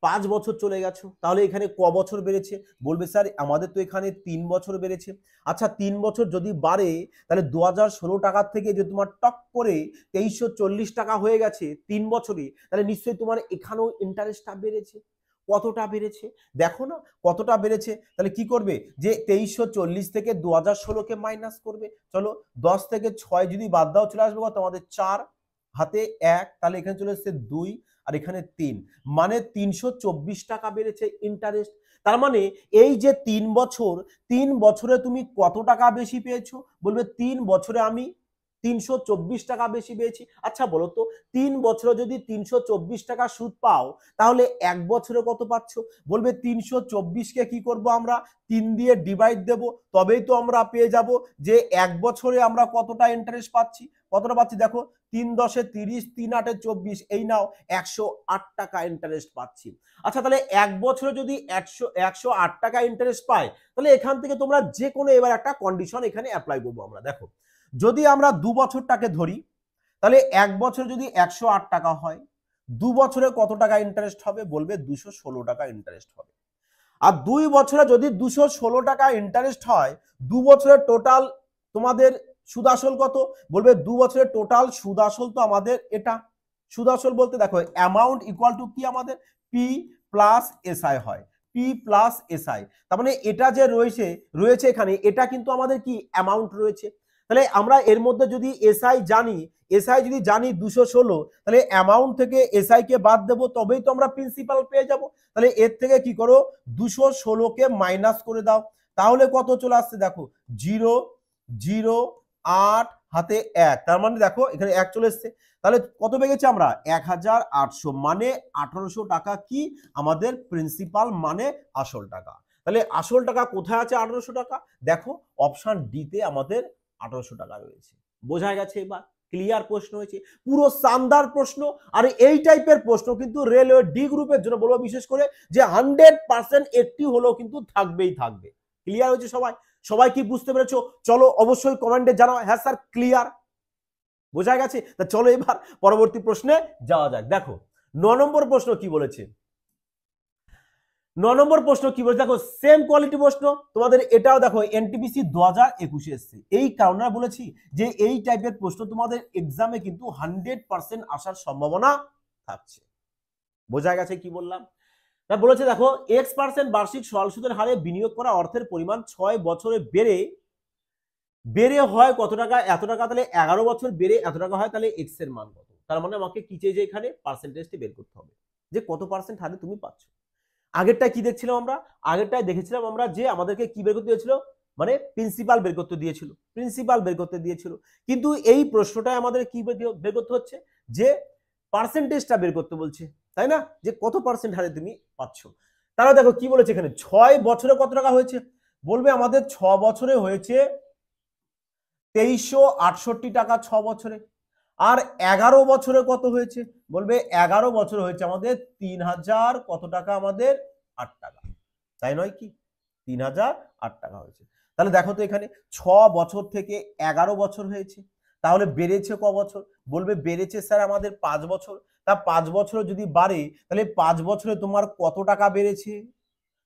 5 বছর চলে গেছো, তাহলে এখানে ক বছর বেড়েছে, বলবে স্যার আমাদের তো এখানে 3 বছর বেড়েছে। আচ্ছা 3 বছর যদি বাড়ে, তাহলে 2016 টাকার থেকে যে তোমার টক করে 2340 টাকা হয়ে গেছে 3 বছরে, তাহলে নিশ্চয়ই তোমার এখানেও ইন্টারেস্টটা বেড়েছে। কতটা বেড়েছে দেখো না, কতটা বেড়েছে। তাহলে কি করবে, যে 2340 থেকে 2016-কে মাইনাস করবে। চলো 10 থেকে 6 যদি বাদ দাও, চলে আসবে কত আমাদের 4, হাতে 1, তাহলে এখানে চলে আসছে 2, আর এখানে 3, মানে 324 টাকা বেড়েছে ইন্টারেস্ট। তার মানে এই যে 3 বছর, 3 বছরে তুমি কত টাকা বেশি পেয়েছো, বলবে 3 বছরে আমি 324 টাকা বেশি পেয়েছি। আচ্ছা বলো তো 3 বছরে যদি 324 টাকা সুদ পাও তাহলে 1 বছরে কত পাচ্ছ? বলবে 324 কে কি করব আমরা 3 দিয়ে ডিভাইড দেব, তবেই তো আমরা পেয়ে যাব যে 1 বছরে আমরা কতটা ইন্টারেস্ট পাচ্ছি। কতটা পাচ্ছি দেখো, 3 10 30, 3 8 24, এই নাও 108 টাকা ইন্টারেস্ট পাচ্ছি। আচ্ছা তাহলে 1 বছরে যদি 108 টাকা ইন্টারেস্ট পায় তাহলে এখান থেকে তোমরা যে কোনো এবার একটা কন্ডিশন এখানে অ্যাপ্লাই করবো আমরা। দেখো যদি আমরা 2 বছরটাকে ধরি তাহলে 1 বছর যদি 108 টাকা হয়, 2 বছরে কত টাকা ইন্টারেস্ট হবে? বলবে 216 টাকা ইন্টারেস্ট হবে। আর 2 বছরে যদি 216 টাকা ইন্টারেস্ট হয়, 2 বছরের টোটাল তোমাদের সুদ আসল কত? বলবে 2 বছরের টোটাল সুদ আসল তো আমাদের এটা। সুদ আসল বলতে দেখো অ্যামাউন্ট ইকুয়াল টু কি আমাদের পি প্লাস এসআই হয়, পি প্লাস এসআই। তার মানে এটা যে রয়েছে এখানে, এটা কিন্তু আমাদের কি অ্যামাউন্ট রয়েছে। তাহলে আমরা এর মধ্যে যদি এসআই জানি, এসআই যদি জানি 216, তাহলে অ্যামাউন্ট থেকে এসআই কে বাদ দেব, তবেই তো আমরা প্রিন্সিপাল পেয়ে যাব। তাহলে এর থেকে কি করো 216 কে মাইনাস করে দাও, তাহলে কত চলে আসছে দেখো 0 0 8 হাতে 1, তার মানে দেখো এখানে 1 চলে এসছে। তাহলে কত পেয়ে গেছি আমরা 1800, মানে 1800 টাকা কি আমাদের প্রিন্সিপাল মানে আসল টাকা। তাহলে আসল টাকা কোথায় আছে 1800 টাকা? দেখো অপশন ডি তে আমাদের 1800 টাকা রয়েছে। বোঝা গেছে? এবার ক্লিয়ার প্রশ্ন হয়েছে, পুরো শানদার প্রশ্ন। আর এই টাইপের প্রশ্ন কিন্তু রেলওয়ে ডি গ্রুপের জন্য বলবো বিশেষ করে যে 100% একটি হলেও কিন্তু থাকবেই থাকবে। ক্লিয়ার হয়েছে সবাই? সবাই কি বুঝতে পেরেছো? চলো অবশ্যই কমেন্টে জানাও হ্যাঁ স্যার ক্লিয়ার। বোঝা গেছে? তা চলো এবার পরবর্তী প্রশ্নে যাওয়া যাক। দেখো 9 নম্বর প্রশ্ন কি বলেছে। 9 নম্বর প্রশ্ন কি বলেছে দেখো, সেম কোয়ালিটি প্রশ্ন তোমাদের, এটাও দেখো এনটিপিসি 2021 এসছে। এই কারণে বলেছি যে এই টাইপের প্রশ্ন তোমাদের এক্সামে কিন্তু 100% আসার সম্ভাবনা থাকছে। বোঝা গেছে কি বললাম? তা বলেছে দেখো X% বার্ষিক সরল সুদের হারে বিনিয়োগ করা অর্থের পরিমাণ 6 বছরে বেড়ে হয় কত টাকা? এত টাকা। তাহলে 11 বছর বেড়ে এত টাকা হয়, তাহলে এক্স এর মান কত? তার মানে আমাকে কি চেয়ে যে এখানে পার্সেন্টেজটি বের করতে হবে যে কত পার্সেন্ট হারে তুমি পাচ্ছ। আগেরটায় কি দেখছিলাম আমরা? আগেরটায় দেখেছিলাম আমরা যে আমাদেরকে কি বের করতে দিয়েছিল, মানে প্রিন্সিপাল বের করতে দিয়েছিল, প্রিন্সিপাল বের করতে দিয়েছিল। কিন্তু এই প্রশ্নটায় আমাদের কি বের করতে হচ্ছে যে পার্সেন্টেজটা বের করতে বলছে, তাই না? যে কত পার্সেন্ট হারে তুমি পাচ্ছ। তারা দেখো কি বলেছে এখানে 6 বছরে কত টাকা হয়েছে? বলবে আমাদের 6 বছরে হয়েছে 2368 টাকা 6 বছরে। আর 11 বছরে কত হয়েছে? বলবে 11 বছর হয়েছে আমাদের 3000 কত টাকা আমাদের 8 টাকা, তাই নয় কি? 3008 টাকা হয়েছে। তাহলে দেখো তো এখানে 6 বছর থেকে 11 বছর হয়েছে, তাহলে বেড়েছে ক বছর? বলবে বেড়েছে স্যার আমাদের 5 বছর। তা 5 বছরে যদি বাড়ে তাহলে 5 বছরে তোমার কত টাকা বেড়েছে?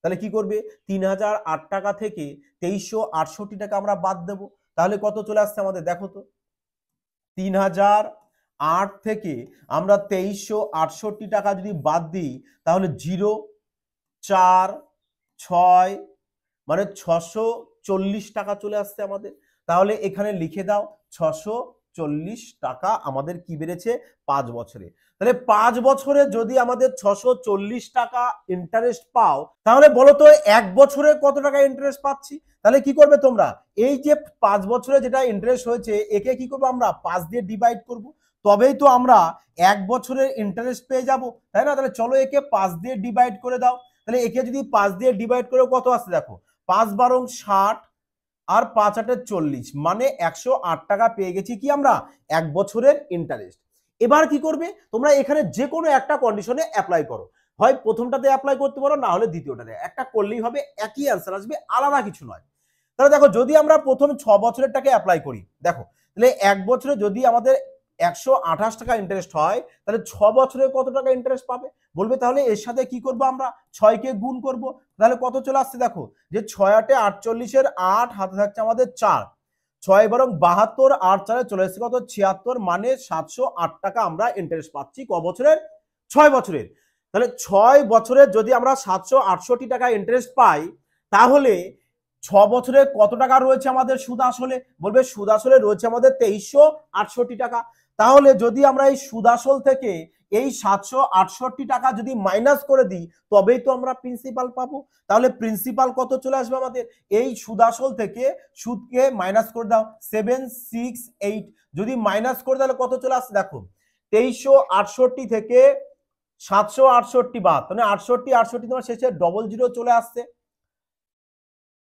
তাহলে কি করবে 3008 টাকা থেকে 2368 টাকা আমরা বাদ দেব, তাহলে কত চলে আসছে আমাদের দেখো তো 3008 থেকে আমরা 2368 টাকা যদি বাদ দিই তাহলে 0 4 6 মানে 640 টাকা চলে আসছে আমাদের। তাহলে এখানে লিখে দাও 640 টাকা আমাদের কি বেড়েছে 5 বছরে। তাহলে 5 বছরে যদি আমাদের 640 টাকা ইন্টারেস্ট পাও তাহলে বলো তো 1 বছরে কত টাকা ইন্টারেস্ট পাচ্ছি? তাহলে কি করবে তোমরা, এই যে 5 বছরে যেটা ইন্টারেস্ট হয়েছে একে কি করবো আমরা 5 দিয়ে ডিভাইড করব, তবেই তো আমরা 1 বছরের ইন্টারেস্ট পেয়ে যাব, তাই না? তাহলে চলো একে 5 দিয়ে ডিভাইড করে দাও। তাহলে একে যদি 5 দিয়ে ডিভাইড করে কত আসছে দেখো 5 12 60 আর 5 8 40, মানে 108 টাকা পেয়ে গেছি কি আমরা 1 বছরের ইন্টারেস্ট। এবার কি করবে তোমরা এখানে যে কোনো একটা কন্ডিশনে অ্যাপ্লাই করো, হয় প্রথমটাতে অ্যাপ্লাই করতে পারো না হলে দ্বিতীয়টাতে, একটা করলেই হবে, একই অ্যান্সার আসবে, আলাদা কিছু নয়। তাহলে দেখো যদি আমরা প্রথম 6 বছরেরটাকে অ্যাপ্লাই করি, দেখো তাহলে 1 বছরে যদি আমাদের 128 টাকা ইন্টারেস্ট হয় তাহলে 6 বছরে কত টাকা ইন্টারেস্ট পাবে? বলবে তাহলে এর সাথে কি করব আমরা 6 কে গুণ করব, তাহলে কত চলে আসছে দেখো যে 6 8 48 এর 8 হাতে থাকছে আমাদের 4, 6 বরং 72 আর 4 চলে এসেছে কত 76, মানে 708 টাকা আমরা ইন্টারেস্ট পাচ্ছি ক বছরের? 6 বছরের। তাহলে 6 বছরে যদি আমরা 768 টাকা ইন্টারেস্ট পাই তাহলে 6 বছরে কত টাকা রয়েছে আমাদের সুদ আসলে? বলবে সুদ আসলে রয়েছে আমাদের 2368 টাকা। তাহলে যদি আমরা এই সুদ আসল থেকে এই 768 টাকা যদি মাইনাস করে দিই তবেই তো আমরা প্রিন্সিপাল পাবো। তাহলে প্রিন্সিপাল কত চলে আসবে আমাদের, এই সুদাসল থেকে সুদকে মাইনাস করে দাও 768, যদি মাইনাস করে তাহলে কত চলে আসছে দেখো 2368 থেকে 768 বাদ, মানে 68 তোমার শেষে ডবল জিরো চলে আসছে,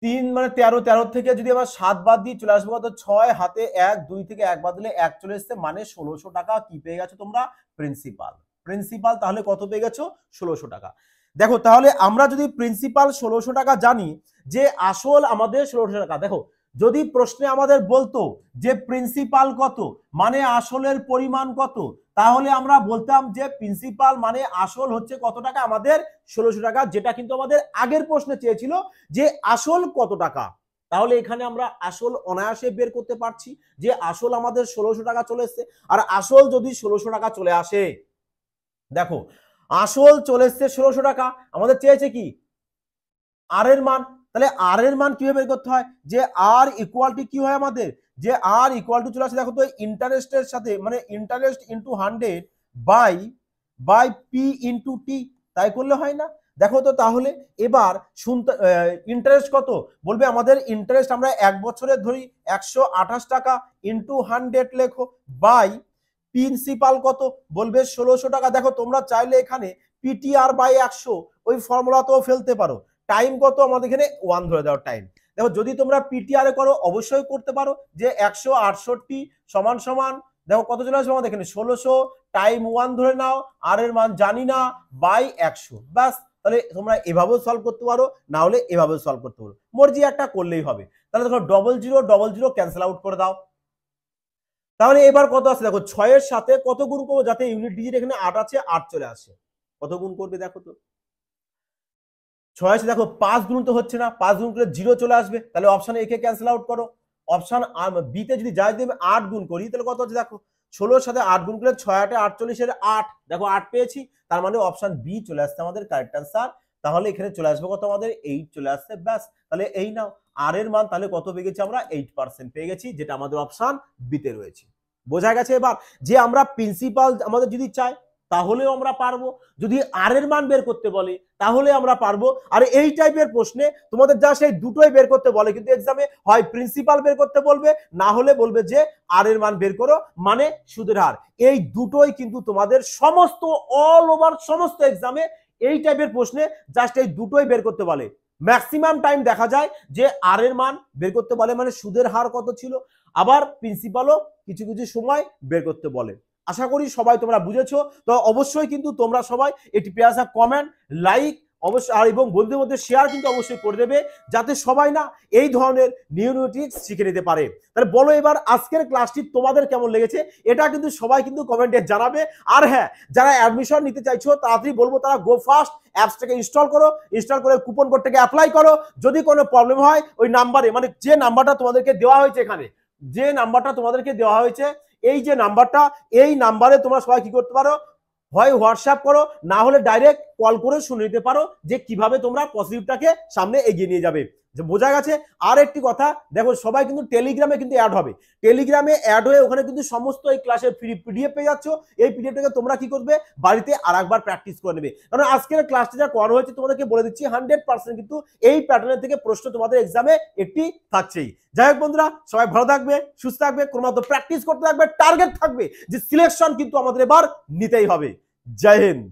3 মানে 13, 13 থেকে যদি আমরা 7 বাদ দিই চলে আসবে কত 6, হাতে 1, 2 থেকে 1 বাদ দিলে 1 চলে এসছে, মানে 1600 টাকা কি পেয়ে গেছো তোমরা, প্রিন্সিপাল। প্রিন্সিপাল তাহলে কত পেয়ে গেছো, 1600 টাকা। দেখো তাহলে আমরা যদি প্রিন্সিপাল 1600 টাকা জানি, যে আসল আমাদের 1600 টাকা, দেখো যদি প্রশ্নে আমাদের বলতো যে প্রিন্সিপাল কত মানে আসলের পরিমাণ কত, তাহলে আমরা বলতাম যে প্রিন্সিপাল মানে আসল হচ্ছে কত টাকা, আমাদের 1600 টাকা, যেটা কিন্তু আমাদের আগের প্রশ্নে চেয়েছিল যে আসল কত টাকা। তাহলে এখানে আমরা আসল অনায়াসে বের করতে পারছি যে আসল আমাদের 1600 টাকা চলে এসছে। আর আসল যদি 1600 টাকা চলে আসে, দেখো আসল চলে এসছে 1600 টাকা, আমাদের চেয়েছে কি আর এর মান, তাহলে আর এর মান কিভাবে বের করতে হয়, যে আর ইকুয়াল টু কি হয় আমাদের, যে আর ইকুয়াল টু চলে আসে দেখো তো ইন্টারেস্টের সাথে, মানে interest into 100 by P into T, তাই করলে হয় না। দেখো তো তাহলে এবার শুনতে ইন্টারেস্ট কত বলবে আমাদের, ইন্টারেস্ট আমরা 1 বছরে ধরি 128 টাকা ইনটু 100 লেখো, বাই প্রিন্সিপাল কত বলবে 1600 টাকা। দেখো তোমরা চাইলে এখানে পিটিআর বাই 100 ওই ফর্মুলাতেও ফেলতে পারো। টাইম কত আমাদের এখানে 1 ধরে দাও টাইম। দেখো যদি তোমরা পিটিআর এ করো অবশ্যই করতে পারো, যে 168 সমান সমান দেখো কত চলে আসবে আমাদের এখানে 1600, টাইম 1 ধরে নাও, আর এর মান জানি না, বাই 100, ব্যাস। তাহলে তোমরা এভাবেও সলভ করতে পারো, না হলে এভাবেও সলভ করতে পারো, মর্জি একটা করলেই হবে। তাহলে দেখো ডবল জিরো ক্যান্সেল আউট করে দাও। তাহলে এবার কত আছে দেখো 6 এর সাথে কত গুণ করবো যাতে ইউনিট ডিজিট এখানে 8 আছে, 8 চলে আসে, কত গুণ করবে দেখো তো 6 আছে, দেখো 5 গুণ তো হচ্ছে না, 5 গুণ করলে 0 চলে আসবে, তাহলে option A K cancel out করো। অপশন বি তে যদি যাই দেবে 8 গুণ করি তাহলে কত হচ্ছে দেখো 16 এর সাথে 8 গুণ করলে 6 8 48 এর 8, দেখো 8 পেয়েছি, তার মানে অপশন বি চলে আসছে আমাদের কারেক্ট আনসার। তাহলে এখানে চলে আসবে কত আমাদের 8 চলে আসছে, ব্যাস। তাহলে এই নাও আর এর মান তাহলে কত পেয়ে গেছি আমরা 8% পেয়ে গেছি, যেটা আমাদের অপশন বি তে রয়েছে। বোঝা গেছে এবার যে আমরা প্রিন্সিপাল আমাদের যদি চাই তাহলেও আমরা পারবো, যদি আর এর মান বের করতে বলে তাহলে আমরা পারবো। আর এই টাইপের প্রশ্নে তোমাদের যা সেই দুটোই বের করতে বলে, কিন্তু এক্সামে হয় প্রিন্সিপাল বের করতে বলবে, না হলে বলবে যে আর এর মান বের করো মানে সুদের হার। এই দুটোই কিন্তু তোমাদের সমস্ত অল ওভার সমস্ত এক্সামে এই টাইপের প্রশ্নে জাস্ট এই দুটোই বের করতে বলে। ম্যাক্সিমাম টাইম দেখা যায় যে আর এর মান বের করতে বলে মানে সুদের হার কত ছিল, আবার প্রিন্সিপালও কিছু কিছু সময় বের করতে বলে। আশা করি সবাই তোমরা বুঝেছো। তো অবশ্যই কিন্তু তোমরা সবাই একটি পেয়াসা কমেন্ট লাইক অবশ্যই আর এবং বন্ধুদের মধ্যে শেয়ার কিন্তু অবশ্যই করে দেবে, যাতে সবাই না এই ধরনের নিউ ট্রিক্স শিখে নিতে পারে। তাহলে বলো এবার আজকের ক্লাসটি তোমাদের কেমন লেগেছে, এটা কিন্তু সবাই কিন্তু কমেন্টে জানাবে। আর হ্যাঁ, যারা অ্যাডমিশন নিতে চাইছো তাড়াতাড়ি বলবো তারা গো ফাস্ট অ্যাপসটাকে ইনস্টল করো, ইনস্টল করে কুপন কোডটাকে অ্যাপ্লাই করো। যদি কোনো প্রবলেম হয় ওই নাম্বারে, মানে যে নাম্বারটা তোমাদেরকে দেওয়া হয়েছে এখানে, যে নাম্বারটা তোমাদেরকে দেওয়া হয়েছে এই যে নাম্বারটা, এই নাম্বারে তোমরা সবাই কি করতে পারো, হয় হোয়াটসঅ্যাপ করো, না হলে ডাইরেক্ট কল করে শুনে নিতে পারো যে কিভাবে তোমরা প্রসিডিউরটাকে সামনে এগিয়ে নিয়ে যাবে। যে বোঝা গেছে। আর একটি কথা দেখো, সবাই কিন্তু টেলিগ্রামে কিন্তু অ্যাড হবে, টেলিগ্রামে অ্যাড হয়ে ওখানে কিন্তু সমস্ত এই ক্লাসের ফ্রি পিডিএফ পেয়ে যাচ্ছ। এই পিডিএফটাকে তোমরা কি করবে, বাড়িতে আরেকবার প্র্যাকটিস করে নেবে, কারণ আজকের ক্লাসটা যা করানো হয়েছে তোমাদেরকে বলে দিচ্ছি 100% কিন্তু এই প্যাটার্নের থেকে প্রশ্ন তোমাদের এক্সামে একটি থাকছেই। যাই হোক বন্ধুরা, সবাই ভালো থাকবে, সুস্থ থাকবে, ক্রমাগত প্র্যাকটিস করতে থাকবে, টার্গেট থাকবে যে সিলেকশন কিন্তু আমাদের এবার নিতেই হবে। জয় হিন্দ।